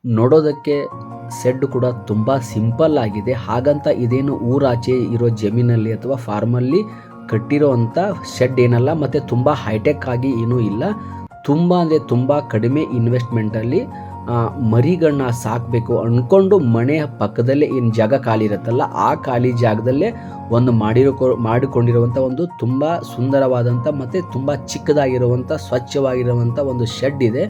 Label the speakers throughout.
Speaker 1: ನೋಡೋದಕ್ಕೆ ಶೆಡ್ ಕೂಡ ತುಂಬ ಸಿಂಪಲ್ ಆಗಿದೆ. ಹಾಗಂತ ಇದೇನು ಊರಾಚೆ ಇರೋ ಜಮೀನಲ್ಲಿ ಅಥವಾ ಫಾರ್ಮಲ್ಲಿ ಕಟ್ಟಿರೋ ಅಂಥ ಶೆಡ್ ಏನಲ್ಲ, ಮತ್ತು ತುಂಬ ಹೈಟೆಕ್ ಆಗಿ ಏನೂ ಇಲ್ಲ. ತುಂಬ ಅಂದರೆ ತುಂಬ ಕಡಿಮೆ ಇನ್ವೆಸ್ಟ್ಮೆಂಟಲ್ಲಿ ಮರಿಗಳನ್ನ ಸಾಕಬೇಕು ಅಂದ್ಕೊಂಡು ಮನೆಯ ಪಕ್ಕದಲ್ಲೇ ಏನು ಜಾಗ ಖಾಲಿ ಇರುತ್ತಲ್ಲ, ಆ ಖಾಲಿ ಜಾಗದಲ್ಲೇ ಒಂದು ಮಾಡಿಕೊಂಡಿರುವಂಥ ಒಂದು ತುಂಬ ಸುಂದರವಾದಂಥ ಮತ್ತು ತುಂಬ ಚಿಕ್ಕದಾಗಿರುವಂಥ ಸ್ವಚ್ಛವಾಗಿರುವಂಥ ಒಂದು ಶೆಡ್ ಇದೆ.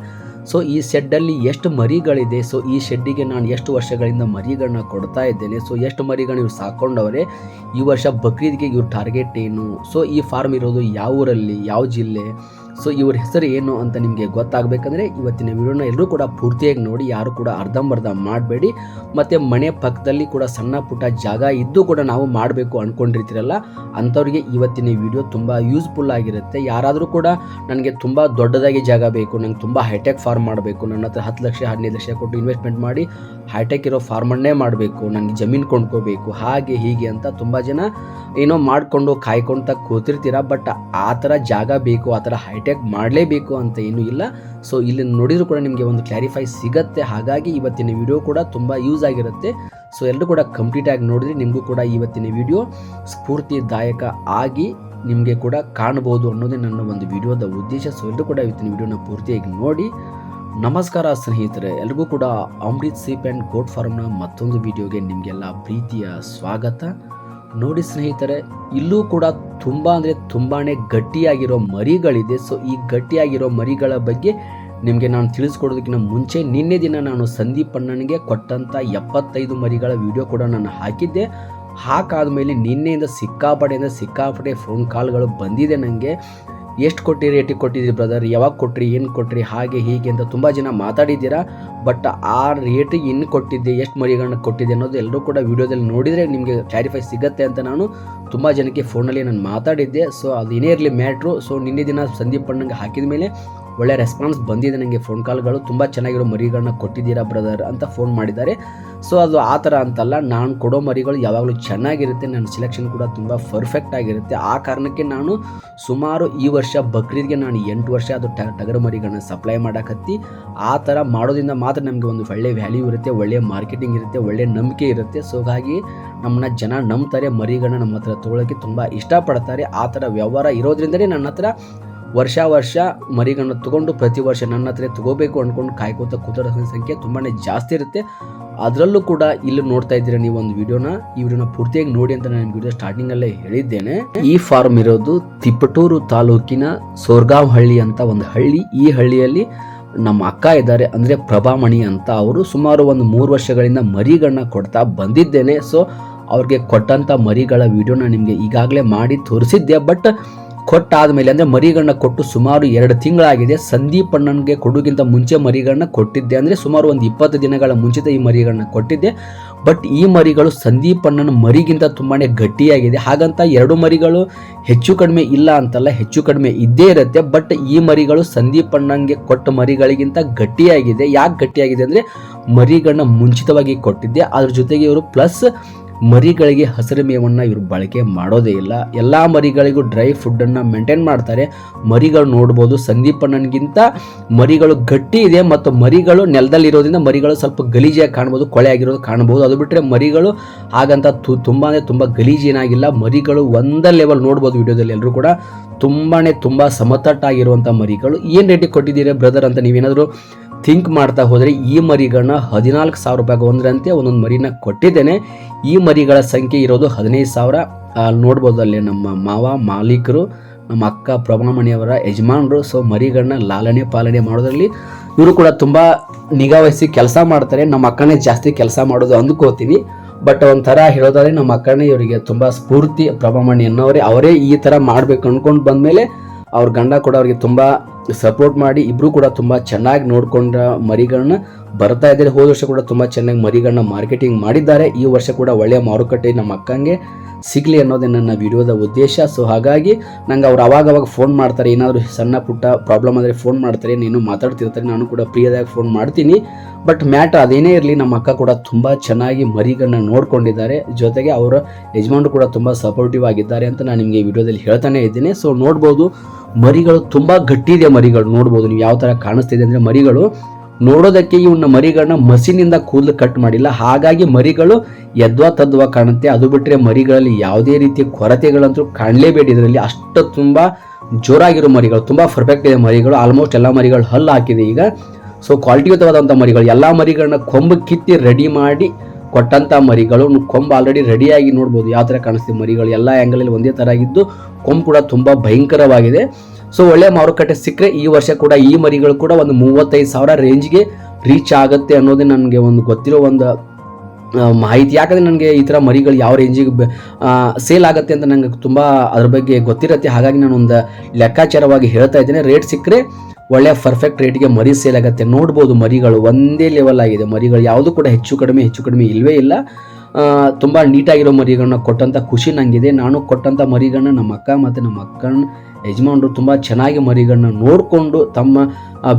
Speaker 1: ಸೊ ಈ ಶೆಡ್ಡಲ್ಲಿ ಎಷ್ಟು ಮರಿಗಳಿದೆ, ಸೊ ಈ ಶೆಡ್ಡಿಗೆ ನಾನು ಎಷ್ಟು ವರ್ಷಗಳಿಂದ ಮರಿಗಳನ್ನ ಕೊಡ್ತಾ ಇದ್ದೇನೆ, ಸೊ ಎಷ್ಟು ಮರಿಗಳನ್ನ ಇವ್ರು ಸಾಕೊಂಡವ್ರೆ, ಈ ವರ್ಷ ಬಕ್ರೀದ್ಗೆ ಇವ್ರ ಟಾರ್ಗೆಟ್ ಏನು, ಸೊ ಈ ಫಾರ್ಮ್ ಇರೋದು ಯಾವ ಊರಲ್ಲಿ, ಯಾವ ಜಿಲ್ಲೆ, ಸೊ ಇವ್ರ ಹೆಸರು ಏನು ಅಂತ ನಿಮಗೆ ಗೊತ್ತಾಗಬೇಕಂದ್ರೆ ಇವತ್ತಿನ ವಿಡಿಯೋನ ಎಲ್ಲರೂ ಕೂಡ ಪೂರ್ತಿಯಾಗಿ ನೋಡಿ. ಯಾರು ಕೂಡ ಅರ್ಧಂಬರ್ಧ ಮಾಡಬೇಡಿ. ಮತ್ತು ಮನೆ ಪಕ್ಕದಲ್ಲಿ ಕೂಡ ಸಣ್ಣ ಪುಟ್ಟ ಜಾಗ ಇದ್ದು ಕೂಡ ನಾವು ಮಾಡಬೇಕು ಅಂದ್ಕೊಂಡಿರ್ತೀರಲ್ಲ, ಅಂಥವ್ರಿಗೆ ಇವತ್ತಿನ ವಿಡಿಯೋ ತುಂಬ ಯೂಸ್ಫುಲ್ ಆಗಿರುತ್ತೆ. ಯಾರಾದರೂ ಕೂಡ ನನಗೆ ತುಂಬ ದೊಡ್ಡದಾಗಿ ಜಾಗ ಬೇಕು, ನಂಗೆ ತುಂಬ ಹೈಟೆಕ್ ಫಾರ್ಮ್ ಮಾಡಬೇಕು, ನನ್ನ ಹತ್ರ 10 ಲಕ್ಷ 15 ಲಕ್ಷ ಕೊಟ್ಟು ಇನ್ವೆಸ್ಟ್ಮೆಂಟ್ ಮಾಡಿ ಹೈಟೆಕ್ ಇರೋ ಫಾರ್ಮನ್ನೇ ಮಾಡಬೇಕು, ನನಗೆ ಜಮೀನು ಕೊಂಡ್ಕೋಬೇಕು, ಹಾಗೆ ಹೀಗೆ ಅಂತ ತುಂಬ ಜನ ಏನೋ ಮಾಡಿಕೊಂಡು ಕಾಯ್ಕೊಳ್ತಾ ಕೂತಿರ್ತೀರ. ಬಟ್ ಆ ಥರ ಜಾಗ ಬೇಕು, ಆ ಥರ ಹೈಟೆಕ್ ಮಾಡಲೇಬೇಕು ಅಂತ ಏನೂ ಇಲ್ಲ. ಸೊ ಇಲ್ಲಿ ನೋಡಿದರೂ ಕೂಡ ನಿಮಗೆ ಒಂದು ಕ್ಲಾರಿಫೈ ಸಿಗುತ್ತೆ. ಹಾಗಾಗಿ ಇವತ್ತಿನ ವಿಡಿಯೋ ಕೂಡ ತುಂಬ ಯೂಸ್ ಆಗಿರುತ್ತೆ. ಸೊ ಎಲ್ಲರೂ ಕೂಡ ಕಂಪ್ಲೀಟಾಗಿ ನೋಡಿದ್ರೆ ನಿಮಗೂ ಕೂಡ ಇವತ್ತಿನ ವಿಡಿಯೋ ಸ್ಫೂರ್ತಿದಾಯಕ ಆಗಿ ನಿಮಗೆ ಕೂಡ ಕಾಣ್ಬೋದು ಅನ್ನೋದೇ ನನ್ನ ಒಂದು ವಿಡಿಯೋದ ಉದ್ದೇಶ. ಸೊ ಎಲ್ಲರೂ ಕೂಡ ಇವತ್ತಿನ ವಿಡಿಯೋನ ಪೂರ್ತಿಯಾಗಿ ನೋಡಿ. ನಮಸ್ಕಾರ ಸ್ನೇಹಿತರೆ, ಎಲ್ರಿಗೂ ಕೂಡ ಅಮೃತ್ ಸೀಪ್ ಆ್ಯಂಡ್ ಗೋಟ್ ಫಾರ್ಮ್ನ ಮತ್ತೊಂದು ವಿಡಿಯೋಗೆ ನಿಮಗೆಲ್ಲ ಪ್ರೀತಿಯ ಸ್ವಾಗತ. ನೋಡಿ ಸ್ನೇಹಿತರೆ, ಇಲ್ಲೂ ಕೂಡ ತುಂಬ ಅಂದರೆ ತುಂಬಾ ಗಟ್ಟಿಯಾಗಿರೋ ಮರಿಗಳಿದೆ. ಸೊ ಈ ಗಟ್ಟಿಯಾಗಿರೋ ಮರಿಗಳ ಬಗ್ಗೆ ನಿಮಗೆ ನಾನು ತಿಳಿಸ್ಕೊಡೋದಕ್ಕಿಂತ ಮುಂಚೆ ನಿನ್ನೆ ದಿನ ನಾನು ಸಂದೀಪ್ ಅಣ್ಣನಿಗೆ ಕೊಟ್ಟಂಥ 75 ಮರಿಗಳ ವಿಡಿಯೋ ಕೂಡ ನಾನು ಹಾಕಿದ್ದೆ. ಹಾಕಾದ್ಮೇಲೆ ನಿನ್ನೆಯಿಂದ ಸಿಕ್ಕಾಪಟ್ಟೆ ಫೋನ್ ಕಾಲ್ಗಳು ಬಂದಿದೆ ನನಗೆ. ಎಷ್ಟು ಕೊಟ್ಟಿರಿ, ರೇಟಿಗೆ ಕೊಟ್ಟಿದ್ದೀರಿ ಬ್ರದರ್, ಯಾವಾಗ ಕೊಟ್ರಿ, ಏನು ಕೊಟ್ರಿ, ಹಾಗೆ ಹೀಗೆ ಅಂತ ತುಂಬ ಜನ ಮಾತಾಡಿದ್ದೀರಾ. ಬಟ್ ಆ ರೇಟಿಗೆ ಇನ್ನು ಕೊಟ್ಟಿದ್ದೆ, ಎಷ್ಟು ಮರಿಗಳನ್ನ ಕೊಟ್ಟಿದ್ದೆ ಅನ್ನೋದು ಎಲ್ಲರೂ ಕೂಡ ವಿಡಿಯೋದಲ್ಲಿ ನೋಡಿದರೆ ನಿಮಗೆ ಕ್ಲಾರಿಫೈ ಸಿಗುತ್ತೆ ಅಂತ ನಾನು ತುಂಬ ಜನಕ್ಕೆ ಫೋನಲ್ಲಿ ನಾನು ಮಾತಾಡಿದ್ದೆ. ಸೊ ಅದು ಏನೇ ಇರಲಿ ಮ್ಯಾಟ್ರು. ಸೊ ನಿನ್ನೆ ದಿನ ಸಂದೀಪ್ ಅಣ್ಣಂಗೆ ಹಾಕಿದ ಮೇಲೆ ಒಳ್ಳೆ ರೆಸ್ಪಾನ್ಸ್ ಬಂದಿದೆ ನನಗೆ. ಫೋನ್ ಕಾಲ್ಗಳು ತುಂಬ ಚೆನ್ನಾಗಿರೋ ಮರಿಗಳನ್ನ ಕೊಟ್ಟಿದ್ದೀರಾ ಬ್ರದರ್ ಅಂತ ಫೋನ್ ಮಾಡಿದ್ದಾರೆ. ಸೊ ಅದು ಆ ಥರ ಅಂತಲ್ಲ, ನಾನು ಕೊಡೋ ಮರಿಗಳು ಯಾವಾಗಲೂ ಚೆನ್ನಾಗಿರುತ್ತೆ, ನನ್ನ ಸೆಲೆಕ್ಷನ್ ಕೂಡ ತುಂಬ ಪರ್ಫೆಕ್ಟ್ ಆಗಿರುತ್ತೆ. ಆ ಕಾರಣಕ್ಕೆ ನಾನು ಸುಮಾರು ಈ ವರ್ಷ ಬಕ್ರೀದ್ಗೆ ನಾನು 8 ವರ್ಷ ಅದು ಟಗರು ಮರಿಗಳನ್ನ ಸಪ್ಲೈ ಮಾಡೋಕತ್ತಿ. ಆ ಥರ ಮಾಡೋದ್ರಿಂದ ಮಾತ್ರ ನಮಗೆ ಒಂದು ಒಳ್ಳೆ ವ್ಯಾಲ್ಯೂ ಇರುತ್ತೆ, ಒಳ್ಳೆಯ ಮಾರ್ಕೆಟಿಂಗ್ ಇರುತ್ತೆ, ಒಳ್ಳೆ ನಂಬಿಕೆ ಇರುತ್ತೆ. ಸೊ ಹಾಗಾಗಿ ನಮ್ಮನ್ನ ಜನ ನಂಬ್ತಾರೆ, ಮರಿಗಳನ್ನ ನಮ್ಮ ಹತ್ರ ತೊಗೊಳಕ್ಕೆ ತುಂಬ ಇಷ್ಟಪಡ್ತಾರೆ. ಆ ಥರ ವ್ಯವಹಾರ ಇರೋದ್ರಿಂದಲೇ ನನ್ನ ಹತ್ರ ವರ್ಷ ಮರಿಗಳನ್ನ ತೊಗೊಂಡು ಪ್ರತಿ ವರ್ಷ ನನ್ನ ಹತ್ರ ತೊಗೋಬೇಕು ಅಂದ್ಕೊಂಡು ಕಾಯ್ಕೋತ ಕೂತರ ಸಂಖ್ಯೆ ತುಂಬಾ ಜಾಸ್ತಿ ಇರುತ್ತೆ. ಅದರಲ್ಲೂ ಕೂಡ ಇಲ್ಲಿ ನೋಡ್ತಾ ಇದ್ದೀರಾ ನೀವು ಒಂದು ವಿಡಿಯೋನ, ಈ ವಿಡಿಯೋನ ಪೂರ್ತಿಯಾಗಿ ನೋಡಿ ಅಂತ ನಾನು ವಿಡಿಯೋ ಸ್ಟಾರ್ಟಿಂಗಲ್ಲೇ ಹೇಳಿದ್ದೇನೆ. ಈ ಫಾರ್ಮ್ ಇರೋದು ತಿಪಟೂರು ತಾಲೂಕಿನ ಸೋರ್ಗಾವ್ ಹಳ್ಳಿ ಅಂತ ಒಂದು ಹಳ್ಳಿ. ಈ ಹಳ್ಳಿಯಲ್ಲಿ ನಮ್ಮ ಅಕ್ಕ ಇದ್ದಾರೆ, ಅಂದರೆ ಪ್ರಭಾಮಣಿ ಅಂತ. ಅವರು ಸುಮಾರು ಒಂದು 3 ವರ್ಷಗಳಿಂದ ಮರಿಗಳನ್ನ ಕೊಡ್ತಾ ಬಂದಿದ್ದೇನೆ. ಸೊ ಅವ್ರಿಗೆ ಕೊಟ್ಟಂಥ ಮರಿಗಳ ವಿಡಿಯೋನ ನಿಮಗೆ ಈಗಾಗಲೇ ಮಾಡಿ ತೋರಿಸಿದ್ದೆ. ಬಟ್ ಕೊಟ್ಟಾದಮೇಲೆ ಅಂದರೆ ಮರಿಗಳನ್ನ ಕೊಟ್ಟು ಸುಮಾರು 2 ತಿಂಗಳಾಗಿದೆ. ಸಂದೀಪ್ ಅಣ್ಣನಿಗೆ ಕೊಡೋಕ್ಕಿಂತ ಮುಂಚೆ ಮರಿಗಳನ್ನ ಕೊಟ್ಟಿದ್ದೆ, ಅಂದರೆ ಸುಮಾರು ಒಂದು 20 ದಿನಗಳ ಮುಂಚಿತ ಈ ಮರಿಗಳನ್ನ ಕೊಟ್ಟಿದ್ದೆ. ಬಟ್ ಈ ಮರಿಗಳು ಸಂದೀಪ್ ಅಣ್ಣನ ಮರಿಗಿಂತ ತುಂಬಾ ಗಟ್ಟಿಯಾಗಿದೆ. ಹಾಗಂತ 2 ಮರಿಗಳು ಹೆಚ್ಚು ಕಡಿಮೆ ಇಲ್ಲ ಅಂತಲ್ಲ, ಹೆಚ್ಚು ಕಡಿಮೆ ಇದ್ದೇ ಇರುತ್ತೆ. ಬಟ್ ಈ ಮರಿಗಳು ಸಂದೀಪ್ ಅಣ್ಣನಿಗೆ ಕೊಟ್ಟ ಮರಿಗಳಿಗಿಂತ ಗಟ್ಟಿಯಾಗಿದೆ. ಯಾಕೆ ಗಟ್ಟಿಯಾಗಿದೆ ಅಂದರೆ ಮರಿಗಳನ್ನ ಮುಂಚಿತವಾಗಿ ಕೊಟ್ಟಿದ್ದೆ. ಅದ್ರ ಜೊತೆಗೆ ಇವರು ಪ್ಲಸ್ ಮರಿಗಳಿಗೆ ಹಸಿರು ಮೇವನ್ನು ಇವರು ಬಳಕೆ ಮಾಡೋದೇ ಇಲ್ಲ. ಎಲ್ಲ ಮರಿಗಳಿಗೂ ಡ್ರೈ ಫುಡ್ಡನ್ನು ಮೇಂಟೈನ್ ಮಾಡ್ತಾರೆ. ಮರಿಗಳು ನೋಡ್ಬೋದು ಸಂದೀಪ್ ಅಣ್ಣನಿಗಿಂತ ಮರಿಗಳು ಗಟ್ಟಿ ಇದೆ, ಮತ್ತು ಮರಿಗಳು ನೆಲದಲ್ಲಿರೋದ್ರಿಂದ ಮರಿಗಳು ಸ್ವಲ್ಪ ಗಲೀಜಿಯಾಗಿ ಕಾಣ್ಬೋದು, ಕೊಳೆ ಆಗಿರೋದು ಕಾಣ್ಬೋದು. ಅದು ಬಿಟ್ಟರೆ ಮರಿಗಳು ಹಾಗಂತ ತುಂಬ ಗಲೀಜೇನಾಗಿಲ್ಲ. ಮರಿಗಳು ಒಂದೇ ಲೆವೆಲ್ ನೋಡ್ಬೋದು ವಿಡಿಯೋದಲ್ಲಿ. ಎಲ್ಲರೂ ಕೂಡ ತುಂಬ ಸಮತಟ್ಟಾಗಿರುವಂಥ ಮರಿಗಳು. ಏನು ರೇಟಿಗೆ ಕೊಟ್ಟಿದ್ದೀರಾ ಬ್ರದರ್ ಅಂತ ನೀವೇನಾದರೂ ಥಿಂಕ್ ಮಾಡ್ತಾ ಹೋದರೆ, ಈ ಮರಿಗಳನ್ನ 14,000 ರೂಪಾಯಿಗೆ ಒಂದರಂತೆ ಒಂದೊಂದು ಮರಿನ ಕೊಟ್ಟಿದ್ದೇನೆ. ಈ ಮರಿಗಳ ಸಂಖ್ಯೆ ಇರೋದು 15,000. ನೋಡ್ಬೋದು ಅಲ್ಲಿ ನಮ್ಮ ಮಾವ ಮಾಲೀಕರು, ನಮ್ಮ ಅಕ್ಕ ಪ್ರಭಾಮಣಿಯವರ ಯಜಮಾನರು. ಸೊ ಮರಿಗಳನ್ನ ಲಾಲನೆ ಪಾಲನೆ ಮಾಡೋದ್ರಲ್ಲಿ ಇವರು ಕೂಡ ತುಂಬ ನಿಗಾವಹಿಸಿ ಕೆಲಸ ಮಾಡ್ತಾರೆ. ನಮ್ಮ ಅಕ್ಕನೇ ಜಾಸ್ತಿ ಕೆಲಸ ಮಾಡೋದು ಅಂದ್ಕೋತೀವಿ. ಬಟ್ ಒಂಥರ ಹೇಳೋದಾದ್ರೆ ನಮ್ಮ ಅಕ್ಕನೇ ಇವರಿಗೆ ತುಂಬ ಸ್ಫೂರ್ತಿ. ಪ್ರಭಾಮಣಿ ಅನ್ನೋರೇ, ಅವರೇ ಈ ಥರ ಮಾಡಬೇಕು ಅಂದ್ಕೊಂಡು ಬಂದಮೇಲೆ ಅವ್ರ ಗಂಡ ಕೂಡ ಅವ್ರಿಗೆ ತುಂಬ ಸಪೋರ್ಟ್ ಮಾಡಿ ಇಬ್ಬರು ಕೂಡ ತುಂಬ ಚೆನ್ನಾಗಿ ನೋಡ್ಕೊಂಡ ಮರಿಗಳನ್ನ ಬರ್ತಾ ಇದ್ದಾರೆ. ಹೋದ ವರ್ಷ ಕೂಡ ತುಂಬ ಚೆನ್ನಾಗಿ ಮರಿಗಳನ್ನ ಮಾರ್ಕೆಟಿಂಗ್ ಮಾಡಿದ್ದಾರೆ. ಈ ವರ್ಷ ಕೂಡ ಒಳ್ಳೆಯ ಮಾರುಕಟ್ಟೆ ನಮ್ಮ ಅಕ್ಕಂಗೆ ಸಿಗಲಿ ಅನ್ನೋದೇ ನನ್ನ ವಿಡಿಯೋದ ಉದ್ದೇಶ. ಸೊ ಹಾಗಾಗಿ ನಂಗೆ ಅವ್ರು ಅವಾಗ ಫೋನ್ ಮಾಡ್ತಾರೆ, ಏನಾದರೂ ಸಣ್ಣ ಪುಟ್ಟ ಪ್ರಾಬ್ಲಮ್ ಆದರೆ ಫೋನ್ ಮಾಡ್ತಾರೆ, ನೀನು ಮಾತಾಡ್ತಿರ್ತಾರೆ, ನಾನು ಕೂಡ ಪ್ರಿಯದಾಗಿ ಫೋನ್ ಮಾಡ್ತೀನಿ. ಬಟ್ ಮ್ಯಾಟ್ರ್ ಅದೇನೇ ಇರಲಿ, ನಮ್ಮ ಅಕ್ಕ ಕೂಡ ತುಂಬ ಚೆನ್ನಾಗಿ ಮರಿಗಳನ್ನ ನೋಡ್ಕೊಂಡಿದ್ದಾರೆ. ಜೊತೆಗೆ ಅವರ ಯಜಮಾನರು ಕೂಡ ತುಂಬ ಸಪೋರ್ಟಿವ್ ಆಗಿದ್ದಾರೆ ಅಂತ ನಾನು ನಿಮಗೆ ವಿಡಿಯೋದಲ್ಲಿ ಹೇಳ್ತಾನೆ ಇದ್ದೀನಿ. ಸೊ ನೋಡ್ಬೋದು ಮರಿಗಳು ತುಂಬ ಗಟ್ಟಿ ಇದೆ. ಮರಿಗಳು ನೋಡ್ಬೋದು ನೀವು ಯಾವ ಥರ ಕಾಣಿಸ್ತಿದೆ ಅಂದರೆ ಮರಿಗಳು ನೋಡೋದಕ್ಕೆ ಇವನ್ನ ಮರಿಗಳನ್ನ ಮಸಿನಿಂದ ಕೂದಲು ಕಟ್ ಮಾಡಿಲ್ಲ, ಹಾಗಾಗಿ ಮರಿಗಳು ಯದ್ವಾ ತದ್ವಾ ಕಾಣುತ್ತೆ. ಅದು ಬಿಟ್ಟರೆ ಮರಿಗಳಲ್ಲಿ ಯಾವುದೇ ರೀತಿಯ ಕೊರತೆಗಳಂತೂ ಕಾಣಲೇಬೇಡಿ. ಇದರಲ್ಲಿ ಅಷ್ಟು ತುಂಬ ಜೋರಾಗಿರೋ ಮರಿಗಳು, ತುಂಬ ಪರ್ಫೆಕ್ಟ್ ಇದೆ ಮರಿಗಳು. ಆಲ್ಮೋಸ್ಟ್ ಎಲ್ಲ ಮರಿಗಳು ಹಲ್ಲು ಹಾಕಿದೆ ಈಗ. ಸೊ ಕ್ವಾಲಿಟಿಯುತವಾದಂಥ ಮರಿಗಳು, ಎಲ್ಲ ಮರಿಗಳನ್ನ ಕೊಂಬು ಕಿತ್ತಿ ರೆಡಿ ಮಾಡಿ ಕೊಟ್ಟಂಥ ಮರಿಗಳು. ಕೊಂಬು ಆಲ್ರೆಡಿ ರೆಡಿಯಾಗಿ ನೋಡ್ಬೋದು ಯಾವ ಥರ ಕಾಣಿಸ್ತಿದೆ ಮರಿಗಳು. ಎಲ್ಲ ಆ್ಯಂಗಲಲ್ಲಿ ಒಂದೇ ಥರ ಆಗಿದ್ದು ಕೊಂಬು ಕೂಡ ತುಂಬ ಭಯಂಕರವಾಗಿದೆ. ಸೊ ಒಳ್ಳೆ ಮಾರುಕಟ್ಟೆ ಸಿಕ್ಕರೆ ಈ ವರ್ಷ ಕೂಡ ಈ ಮರಿಗಳು ಕೂಡ ಒಂದು 35,000 ರೇಂಜ್ಗೆ ರೀಚ್ ಆಗುತ್ತೆ ಅನ್ನೋದೇ ನನಗೆ ಒಂದು ಗೊತ್ತಿರೋ ಒಂದು ಮಾಹಿತಿ. ಯಾಕಂದರೆ ನನಗೆ ಈ ಥರ ಮರಿಗಳು ಯಾವ ರೇಂಜಿಗೆ ಸೇಲ್ ಆಗುತ್ತೆ ಅಂತ ನನಗೆ ತುಂಬ ಅದ್ರ ಬಗ್ಗೆ ಗೊತ್ತಿರುತ್ತೆ. ಹಾಗಾಗಿ ನಾನು ಒಂದು ಲೆಕ್ಕಾಚಾರವಾಗಿ ಹೇಳ್ತಾ ಇದ್ದೇನೆ. ರೇಟ್ ಸಿಕ್ಕರೆ ಒಳ್ಳೆಯ ಪರ್ಫೆಕ್ಟ್ ರೇಟ್ಗೆ ಮರಿ ಸೇಲ್ ಆಗುತ್ತೆ. ನೋಡ್ಬೋದು ಮರಿಗಳು ಒಂದೇ ಲೆವೆಲ್ ಆಗಿದೆ. ಮರಿಗಳು ಯಾವುದು ಕೂಡ ಹೆಚ್ಚು ಕಡಿಮೆ ಇಲ್ಲವೇ ಇಲ್ಲ. ತುಂಬ ನೀಟಾಗಿರೋ ಮರಿಗಳನ್ನ ಕೊಟ್ಟಂಥ ಖುಷಿ ನನಗಿದೆ. ನಾನು ಕೊಟ್ಟಂಥ ಮರಿಗಳನ್ನ ನಮ್ಮ ಅಕ್ಕ ಮತ್ತು ನಮ್ಮ ಅಕ್ಕನ ಯಜಮಾನರು ತುಂಬ ಚೆನ್ನಾಗಿ ಮರಿಗಳನ್ನ ನೋಡಿಕೊಂಡು ತಮ್ಮ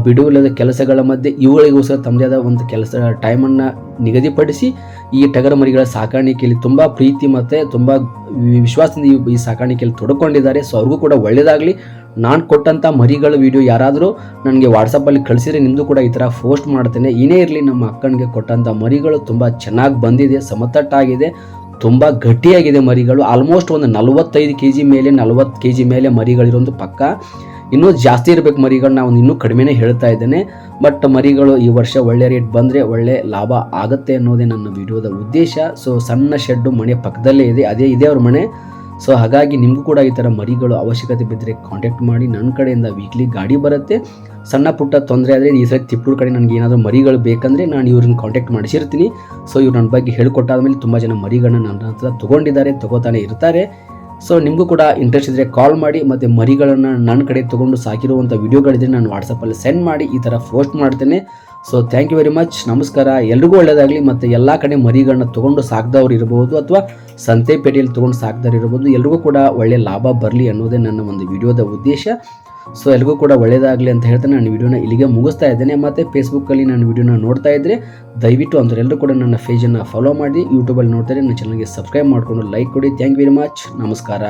Speaker 1: ಬಿಡುವಿಲ್ಲದ ಕೆಲಸಗಳ ಮಧ್ಯೆ ಇವುಗಳಿಗೋಸ್ಕರ ತಮ್ಮದೇ ಆದ ಒಂದು ಟೈಮನ್ನು ನಿಗದಿಪಡಿಸಿ ಈ ಟಗರ ಮರಿಗಳ ಸಾಕಾಣಿಕೆಯಲ್ಲಿ ತುಂಬ ಪ್ರೀತಿ ಮತ್ತು ತುಂಬ ವಿಶ್ವಾಸದಿಂದ ಈ ಸಾಕಾಣಿಕೆಯಲ್ಲಿ ತೊಡ್ಕೊಂಡಿದ್ದಾರೆ. ಸೊ ಅವ್ರಿಗೂ ಕೂಡ ಒಳ್ಳೆಯದಾಗಲಿ. ನಾನು ಕೊಟ್ಟಂಥ ಮರಿಗಳ ವಿಡಿಯೋ ಯಾರಾದರೂ ನನಗೆ ವಾಟ್ಸಪ್ಪಲ್ಲಿ ಕಳಿಸಿದರೆ ನಿಮ್ಮದು ಕೂಡ ಈ ಥರ ಪೋಸ್ಟ್ ಮಾಡ್ತೇನೆ. ಏನೇ ಇರಲಿ, ನಮ್ಮ ಅಕ್ಕನಿಗೆ ಕೊಟ್ಟಂಥ ಮರಿಗಳು ತುಂಬ ಚೆನ್ನಾಗಿ ಬಂದಿದೆ, ಸಮತಟ್ಟಾಗಿದೆ, ತುಂಬ ಗಟ್ಟಿಯಾಗಿದೆ ಮರಿಗಳು. ಆಲ್ಮೋಸ್ಟ್ ಒಂದು 45 kg ಮೇಲೆ 40 kg ಮೇಲೆ ಮರಿಗಳಿರೋದು ಪಕ್ಕ. ಇನ್ನೂ ಜಾಸ್ತಿ ಇರಬೇಕು ಮರಿಗಳು, ನಾವು ಇನ್ನೂ ಕಡಿಮೆನೇ ಹೇಳ್ತಾ ಇದ್ದೇನೆ. ಬಟ್ ಮರಿಗಳು ಈ ವರ್ಷ ಒಳ್ಳೆ ರೇಟ್ ಬಂದರೆ ಒಳ್ಳೆ ಲಾಭ ಆಗುತ್ತೆ ಅನ್ನೋದೇ ನನ್ನ ವಿಡಿಯೋದ ಉದ್ದೇಶ. ಸೊ ಸಣ್ಣ ಶೆಡ್ಡು ಮನೆ ಪಕ್ಕದಲ್ಲೇ ಇದೆ, ಇದೇ ಅವ್ರ ಮನೆ. ಸೊ ಹಾಗಾಗಿ ನಿಮಗೂ ಕೂಡ ಈ ಥರ ಮರಿಗಳು ಅವಶ್ಯಕತೆ ಬಿದ್ದರೆ ಕಾಂಟ್ಯಾಕ್ಟ್ ಮಾಡಿ. ನನ್ನ ಕಡೆಯಿಂದ ವೀಕ್ಲಿ ಗಾಡಿ ಬರುತ್ತೆ. ಸಣ್ಣ ಪುಟ್ಟ ತೊಂದರೆ ಆದರೆ ಈ ಸರಿ ತಿಪ್ಪೂರು ಕಡೆ ನನಗೆ ಏನಾದರೂ ಮರಿಗಳು ಬೇಕಂದರೆ ನಾನು ಇವ್ರನ್ನ ಕಾಂಟ್ಯಾಕ್ಟ್ ಮಾಡಿಸಿರ್ತೀನಿ. ಸೊ ಇವ್ರು ನನ್ನ ಬಗ್ಗೆ ಹೇಳ್ಕೊಟ್ಟಾದ್ಮೇಲೆ ತುಂಬ ಜನ ಮರಿಗಳನ್ನ ನನ್ನ ಹತ್ರ ತೊಗೋತಾನೆ ಇರ್ತಾರೆ. ಸೊ ನಿಮಗೂ ಕೂಡ ಇಂಟ್ರೆಸ್ಟ್ ಇದ್ದರೆ ಕಾಲ್ ಮಾಡಿ, ಮತ್ತು ಮರಿಗಳನ್ನು ನನ್ನ ಕಡೆ ತೊಗೊಂಡು ಸಾಕಿರುವಂಥ ವಿಡಿಯೋಗಳಿದ್ರೆ ನಾನು ವಾಟ್ಸಪ್ಪಲ್ಲಿ ಸೆಂಡ್ ಮಾಡಿ ಈ ಥರ ಪೋಸ್ಟ್ ಮಾಡ್ತೇನೆ. So thank you very much. ನಮಸ್ಕಾರ. ಎಲ್ರಿಗೂ ಒಳ್ಳೆಯದಾಗಲಿ. ಮತ್ತು ಎಲ್ಲ ಕಡೆ ಮರಿಗಳನ್ನ ತೊಗೊಂಡು ಸಾಕಿದವ್ರು ಇರ್ಬೋದು ಅಥವಾ ಸಂತೆಪೇಟೆಯಲ್ಲಿ ತೊಗೊಂಡು ಸಾಕಿದವ್ರು ಇರ್ಬೋದು, ಎಲ್ರಿಗೂ ಕೂಡ ಒಳ್ಳೆಯ ಲಾಭ ಬರಲಿ ಅನ್ನೋದೇ ನನ್ನ ಒಂದು ವಿಡಿಯೋದ ಉದ್ದೇಶ. ಸೊ ಎಲ್ರಿಗೂ ಕೂಡ ಒಳ್ಳೆಯದಾಗಲಿ ಅಂತ ಹೇಳ್ತಾ ನಾನು ವಿಡಿಯೋನ ಇಲ್ಲಿಗೆ ಮುಗಿಸ್ತಾ ಇದ್ದೇನೆ. ಮತ್ತು ಫೇಸ್ಬುಕ್ಕಲ್ಲಿ ನಾನು ವಿಡಿಯೋನ ನೋಡ್ತಾ ಇದ್ದರೆ ದಯವಿಟ್ಟು ಎಲ್ಲರೂ ಕೂಡ ನನ್ನ ಪೇಜನ್ನು ಫಾಲೋ ಮಾಡಿ. ಯೂಟ್ಯೂಬಲ್ಲಿ ನೋಡ್ತಾರೆ ನನ್ನ ಚಾನಲ್ಗೆ ಸಬ್ಸ್ಕ್ರೈಬ್ ಮಾಡಿಕೊಂಡು ಲೈಕ್ ಕೊಡಿ. Thank you very much. ನಮಸ್ಕಾರ.